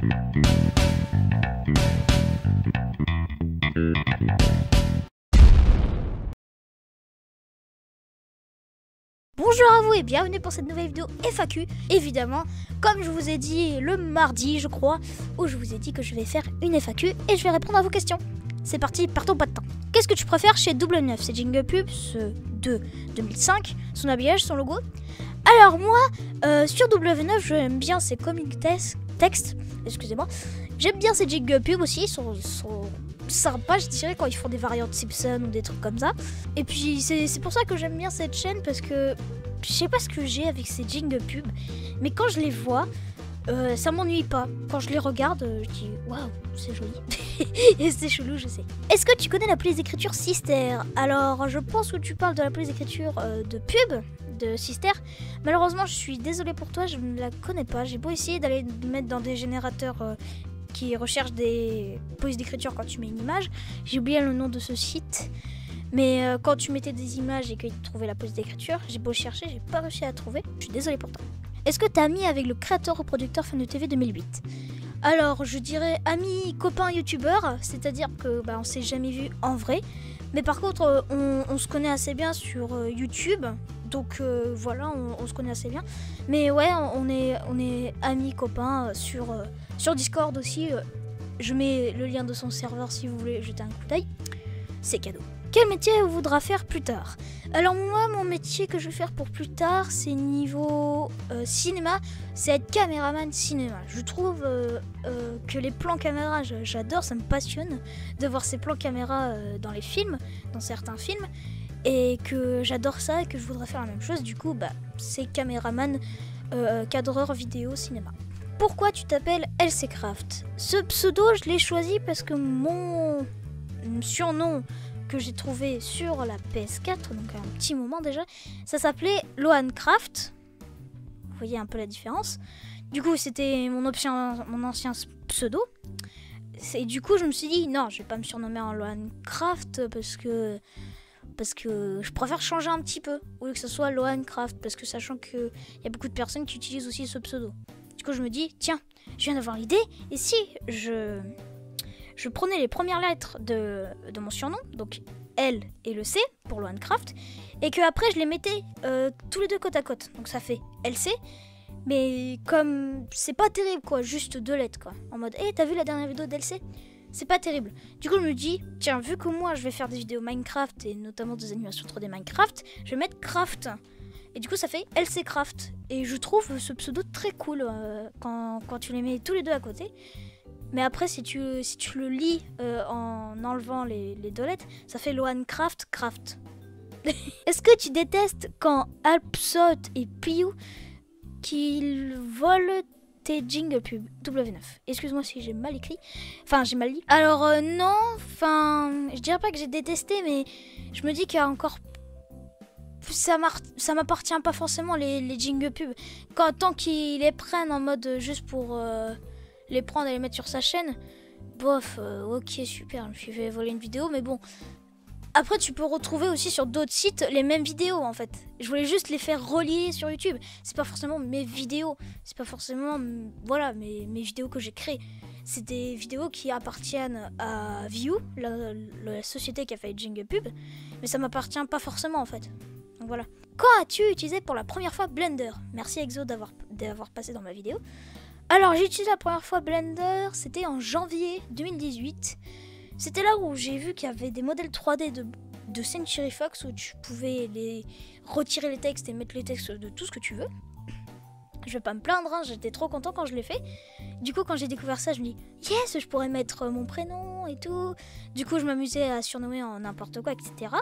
Bonjour à vous et bienvenue pour cette nouvelle vidéo FAQ. Évidemment, comme je vous ai dit le mardi, je crois, où je vous ai dit que je vais faire une FAQ et je vais répondre à vos questions. C'est parti, partons pas de temps. Qu'est-ce que tu préfères chez Double 9? C'est Jingle Pub, ceux de 2005, son habillage, son logo. Alors moi, sur W9, j'aime bien ses comic textes, excusez-moi. J'aime bien ces Jingle Pub aussi, ils sont sympas, je dirais, quand ils font des variantes Simpson ou des trucs comme ça. Et puis c'est pour ça que j'aime bien cette chaîne, parce que je sais pas ce que j'ai avec ces Jingle Pub, mais quand je les vois, ça m'ennuie pas. Quand je les regarde, je dis waouh, c'est joli. Et c'est chelou, je sais. Est-ce que tu connais la police d'écriture Sister? Alors, je pense que tu parles de la police d'écriture de pub de Sister. Malheureusement, je suis désolée pour toi, je ne la connais pas. J'ai beau essayer d'aller mettre dans des générateurs qui recherchent des polices d'écriture quand tu mets une image. J'ai oublié le nom de ce site. Mais quand tu mettais des images et que tu trouvais la police d'écriture, j'ai beau chercher, j'ai pas réussi à la trouver. Je suis désolée pour toi. Est-ce que t'as ami avec le créateur ou producteur Fan de TV 2008? Alors, je dirais ami, copain, youtubeur, c'est-à-dire que on s'est jamais vu en vrai. Mais par contre, on se connaît assez bien sur YouTube. Donc voilà, on se connaît assez bien. Mais ouais, on est amis, copains sur Discord aussi. Je mets le lien de son serveur si vous voulez jeter un coup d'œil. C'est cadeau. Quel métier voudra faire plus tard? Alors moi, mon métier que je vais faire pour plus tard, c'est niveau cinéma, c'est être caméraman cinéma. Je trouve que les plans caméra, j'adore, ça me passionne de voir ces plans caméra dans les films, dans certains films, et que j'adore ça et que je voudrais faire la même chose. Du coup, c'est caméraman, cadreur vidéo cinéma. Pourquoi tu t'appelles LC Craft? Ce pseudo, je l'ai choisi parce que mon surnom que j'ai trouvé sur la PS4, donc un petit moment déjà, ça s'appelait Loancraft. Vous voyez un peu la différence. Du coup, c'était mon ancien pseudo. Et du coup, je me suis dit, non, je vais pas me surnommer en Loancraft parce que je préfère changer un petit peu, au lieu que ce soit Loancraft, parce que sachant qu'il y a beaucoup de personnes qui utilisent aussi ce pseudo. Du coup, je me dis, tiens, je viens d'avoir l'idée, et si je prenais les premières lettres de mon surnom, donc L et le C pour Loancraft, et que après je les mettais tous les deux côte à côte. Donc ça fait LC, mais comme c'est pas terrible quoi, juste deux lettres quoi. En mode, hey, t'as vu la dernière vidéo d'LC? C'est pas terrible. Du coup je me dis, tiens, vu que moi je vais faire des vidéos Minecraft et notamment des animations 3D Minecraft, je vais mettre Craft. Et du coup ça fait LC Craft. Et je trouve ce pseudo très cool quand tu les mets tous les deux à côté. Mais après, si tu le lis en enlevant les deux lettres, ça fait Loancraft Craft. Est-ce que tu détestes quand Alpsot et Piu qu'ils volent tes jingle pub W9? Excuse-moi si j'ai mal écrit. Enfin, j'ai mal dit. Alors non, je dirais pas que j'ai détesté, mais je me dis qu'il y a encore... Ça m'appartient pas forcément les jingle pub. Tant qu'ils les prennent en mode juste pour... les prendre et les mettre sur sa chaîne, bof, ok super, je me suis fait voler une vidéo, mais bon. Après tu peux retrouver aussi sur d'autres sites les mêmes vidéos en fait. Je voulais juste les faire relier sur YouTube. C'est pas forcément mes vidéos, c'est pas forcément voilà mes vidéos que j'ai créées. C'est des vidéos qui appartiennent à View, la société qui a fait Jingle Pub, mais ça m'appartient pas forcément en fait. Donc voilà. Quand as-tu utilisé pour la première fois Blender? Merci Exo d'avoir passé dans ma vidéo. Alors j'ai utilisé la première fois Blender, c'était en janvier 2018. C'était là où j'ai vu qu'il y avait des modèles 3D de Century Fox où tu pouvais retirer les textes et mettre les textes de tout ce que tu veux. Je vais pas me plaindre, hein, j'étais trop content quand je l'ai fait. Du coup quand j'ai découvert ça, je me dis yes, je pourrais mettre mon prénom et tout. Du coup je m'amusais à surnommer en n'importe quoi, etc.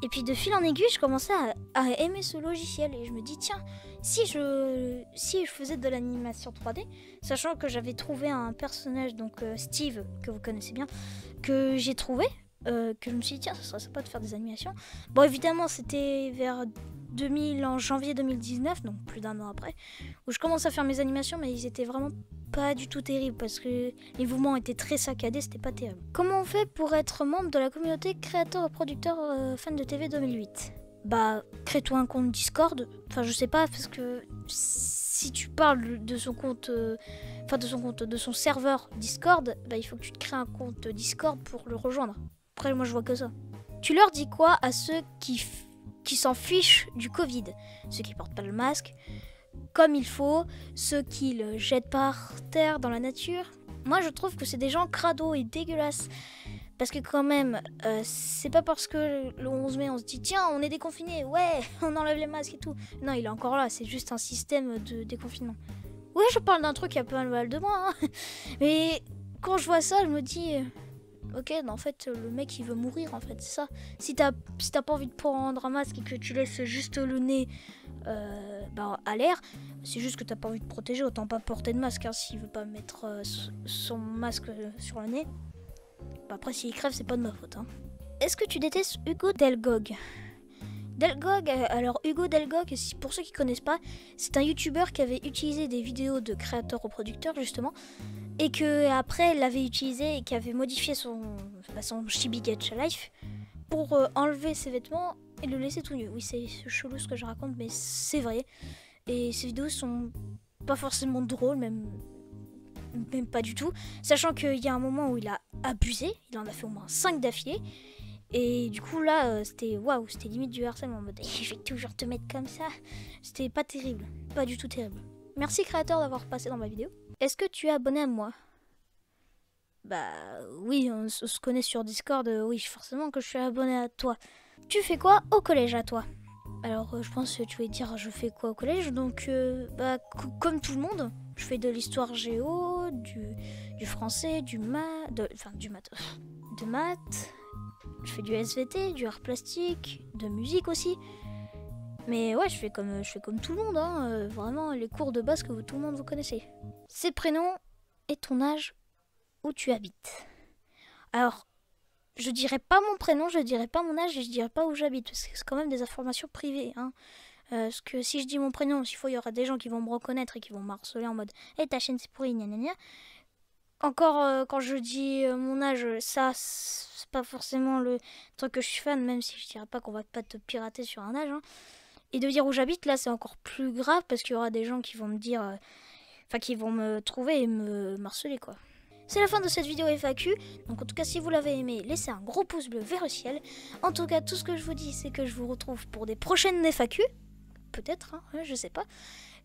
Et puis de fil en aiguille, je commençais à aimer ce logiciel et je me dis tiens, si je faisais de l'animation 3D, sachant que j'avais trouvé un personnage, donc Steve, que vous connaissez bien, que j'ai trouvé, que je me suis dit tiens, ça serait sympa de faire des animations. Bon évidemment c'était vers en janvier 2019, donc plus d'un an après, où je commence à faire mes animations, mais ils étaient vraiment pas du tout terribles parce que les mouvements étaient très saccadés, c'était pas terrible. Comment on fait pour être membre de la communauté créateur et producteur fan de TV 2008? Crée-toi un compte Discord. Enfin, je sais pas, parce que si tu parles de son compte, de son serveur Discord, bah, il faut que tu te crées un compte Discord pour le rejoindre. Après, moi, je vois que ça. Tu leur dis quoi à ceux qui s'en fichent du Covid? Ceux qui portent pas le masque comme il faut, ceux qui le jettent par terre dans la nature. Moi, je trouve que c'est des gens crado et dégueulasses. Parce que quand même, c'est pas parce que le 11 mai, on se dit « Tiens, on est déconfiné, ouais, on enlève les masques et tout. » Non, il est encore là, c'est juste un système de déconfinement. Ouais, je parle d'un truc qui a pas mal de moi, hein. Mais quand je vois ça, je me dis... Ok, en fait, le mec, il veut mourir, en fait, c'est ça. Si t'as pas envie de prendre un masque et que tu laisses juste le nez à l'air, c'est juste que t'as pas envie de protéger, autant pas porter de masque, hein, s'il veut pas mettre son masque sur le nez. Bah après, s'il crève, c'est pas de ma faute, hein. Est-ce que tu détestes Hugo Delgog? Alors Hugo Delgog, pour ceux qui connaissent pas, c'est un youtubeur qui avait utilisé des vidéos de créateurs au producteur, justement, et que après l'avait utilisé et qui avait modifié son Chibi Gacha Life pour enlever ses vêtements et le laisser tout nu. Oui, c'est chelou ce que je raconte, mais c'est vrai. Et ces vidéos sont pas forcément drôles, même pas du tout. Sachant qu'il y a un moment où il a abusé, il en a fait au moins 5 d'affilée. Et du coup là, c'était limite du harcèlement en mode je vais toujours te mettre comme ça. C'était pas terrible, pas du tout terrible. Merci créateur d'avoir passé dans ma vidéo. Est-ce que tu es abonné à moi? Bah oui, on se connaît sur Discord, oui forcément que je suis abonné à toi. Tu fais quoi au collège à toi? Alors je pense que tu voulais dire je fais quoi au collège, donc comme tout le monde, je fais de l'histoire géo, du français, de maths, je fais du SVT, du art plastique, de musique aussi. Mais ouais, je fais comme tout le monde, hein, vraiment les cours de base que tout le monde vous connaissez. C'est prénom et ton âge, où tu habites. Alors, je dirais pas mon prénom, je dirais pas mon âge et je dirais pas où j'habite, parce que c'est quand même des informations privées, hein. Parce que si je dis mon prénom, il y aura des gens qui vont me reconnaître et qui vont m'harceler en mode « Hey, ta chaîne c'est pourri, gna gna gna ». Encore quand je dis mon âge, ça c'est pas forcément le truc que je suis fan, même si je dirais pas qu'on va pas te pirater sur un âge, hein. Et de dire où j'habite, là c'est encore plus grave parce qu'il y aura des gens qui vont me dire, qui vont me trouver et me harceler quoi. C'est la fin de cette vidéo FAQ, donc en tout cas si vous l'avez aimé, laissez un gros pouce bleu vers le ciel. En tout cas tout ce que je vous dis c'est que je vous retrouve pour des prochaines FAQ, peut-être, hein, je sais pas.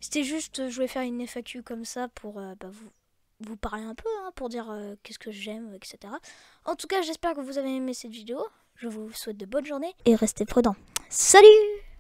C'était juste, je voulais faire une FAQ comme ça pour vous parler un peu, hein, pour dire qu'est-ce que j'aime, etc. En tout cas j'espère que vous avez aimé cette vidéo, je vous souhaite de bonnes journées et restez prudents. Salut!